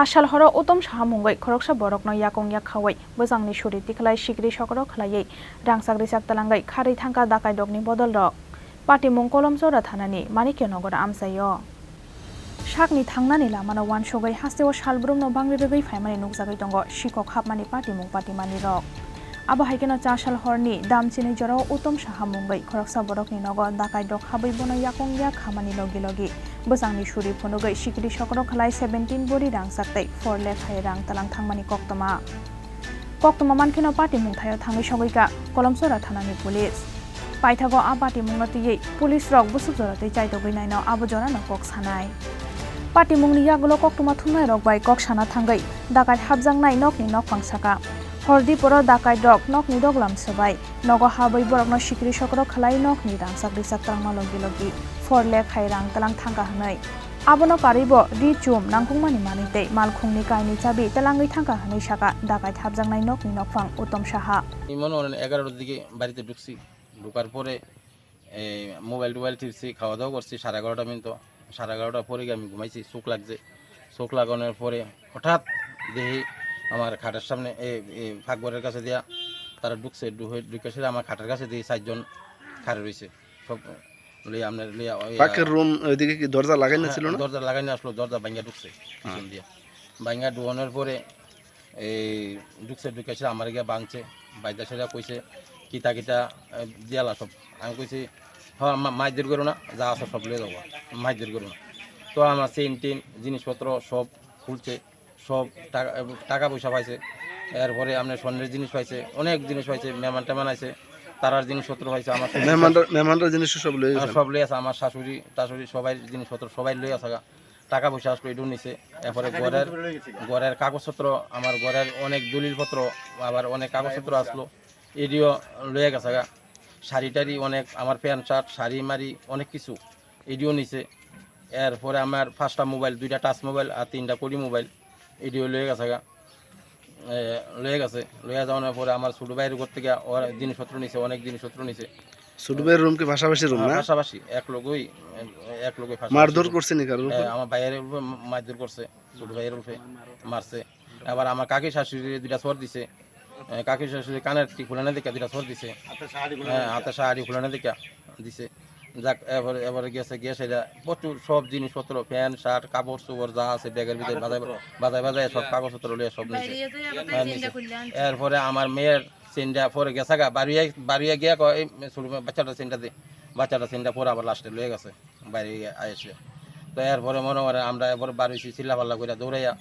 साल हर उत्तम साहामुंगै खरकसा बरकनो याकं याखावै बोजांनि सुरि तिखलाय सिग्रि सकरो खलायै रांसाग्रि साक्तालांगै खारै थांका दाकाय दगनि बदल रक पार्टी मुं कलमजरा थानानि मानिक्य नगर आमसायो सागनि थांनानै लामानो वानसगै हास्तेव सालब्रुमनो बांग्रि रगै फायमानि नुकजागै दंग शिखक हाबमानि पार्टी मुं पार्टी मानि रक आबो हाइकेनो चासाल हरनि दामचिनि जराव उत्तम साहामुंगै खरकसा बरकनि नगर दाकाय दग हाबै बनो याकं या खामानि लगी लगी बोजांनि सुरि फुनुगै सिग्रि सकरो खलाय 17 बोरि रां साक्तै 4 लाख हाय रां तालां थांमानि कक्तमा मानखेनो पार्टी मुं थायो थाङै सगैका कलमसरा थानानि पुलिस पाइथागो आ पार्टी मुंनो तियै पुलिस रक बुसुब जरातै चाइदगै नायनो आबो जरानो कक सानाय पार्टी मुंनि यागुलो कक्तमा थुमनाय रक बाय कक साना थांगै दाकाय हाबजांनाय नकनि नक फांसाका हरदी परो दाकाय दग नकनि दग लामसोबाय नगो हाबै बरकनो सिग्रि सकरो खलाय नकनि रां साक्रि साक्तांमा लगी लगी 4 लाख हाय रां तालां थांगा हनै आबनो पारिबो रि चुम नांगुमानि मानिते मालखुंनि कायनि चाबि तालांगै थांगा हनै साका दाकाय हाबजांनाय नकनि नकफां उत्तम साहा ইমন 11টার দিকে বাড়িতে ঢুকছি ঢোকার পরে মোবাইল টিপছি খাওয়া দাওয়া করছি 11:30 মিনিট 11:30 পরে আমি ঘুমাইছি চোখ লাগানোর পরে হঠাৎ দেখি আমার খাটের সামনে ফাঁকঘরের কাছে দিয়া তারা ঢুকেছে আমার খাটের কাছে দিয়ে 4 জন খাড়ে রয়েছে সব লইয়া আপনার লইয়া পাকের রুম ওইদিকে কি দরজা লাগাইনা ছিল না দরজা লাগাইনা আসলো দরজা ভাঙা ঢুকছে পিছন দিয়া ভাঙা ঢোকানোর পরে ঢুকেছে আমার গিয়া ভাঙছে বাইদা সেটা কইছে কিতা দিয়ালা সব আমি কইছি হ্যাঁ মাইদের করো না যা আছে সব লিয়ে যাবো মাইদের করো না তো আমার চেন জিনিসপত্র সব খুলছে সব টাকা পয়সা পাইছে এরপরে আপনার স্বর্ণের জিনিস পাইছে অনেক জিনিস পাইছে মেহমান আছে তারার জিনিসপত্র পাইছে আমার মেহমানরা জিনিস সব লই আছে আমার শাশুড়ি সবাই জিনিসপত্র সবাই লই আছে টাকা পয়সা আসলো এটু নিছে এরপরে ঘরের কাগজপত্র আমার ঘরের অনেক দলিলপত্র আবার অনেক কাগজপত্র আসলো এডিও লয়ে গেছে শাড়ি অনেক আমার প্যান্ট শার্ট শাড়ি মারি অনেক কিছু এডিও নিছে এরপরে আমার 5টা মোবাইল 2টা টাচ মোবাইল আর 3টা কোডি মোবাইল এডিও লয়ে গেছে লয়ে যাওয়ার পরে আমার ছোট ভাইয়ের ঘর থেকে জিনিসপত্র নিছে অনেক জিনিসপত্র নিছে ছোট ভাইয়ের রুম কি পাশাপাশি রুম না পাশাপাশি এক লগই মারধর করছে নি কারো আমার ভাইয়ের উপরে মারধর করছে ছোট ভাইয়ের উপরে মারছে আবার আমার কাকি শাশুড়ি 2টা সর দিছে কাকি শাশুড়ি কানের খুলানে দেখে 2টা সর দিছে হাতে শাড়ি খুলানে দেখে দিছে যাক এবারে গিয়ে সেটা প্রচুর সব জিনিসপত্র প্যান্ট শার্ট কাপড় চোপড় যা আছে ব্যাগের ভিতরে বাজায় সব কাগজপত্র লিয়ে সব নিছে এরপরে আমার মেয়ের চেনটা পরে গেছে বাড়িয়ে গিয়ে বাচ্চাটা চেনটা পরে আবার লাস্টে লয়ে গেছে বাইরে আসলে তো এরপরে মনে করে আমরা এরপরে বাড়িছি চিল্লাপাল্লা করে দৌড়াইয়া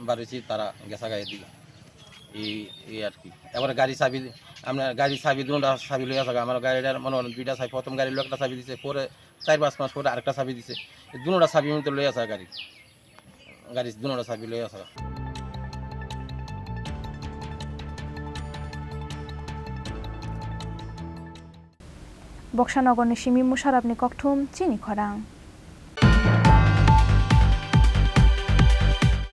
বাড়িছি তারা গেছা গায়ে দিকে এই আর কি এবারে গাড়ি চাবি দুটা চাবি লইয়া থাকা আমার গাড়িটার মনে হয় 2টা চাবি প্রথম গাড়ির একটা চাবি দিছে পরে 4-5 মাস পরে আরেকটা চাবি দিছে দুটা চাবি মতো লইয়া থাকা গাড়ি দুটা চাবি লইয়া থাকা বক্সানগরनि सिमी मुसाराबनि कक्थुम चिनि खरां।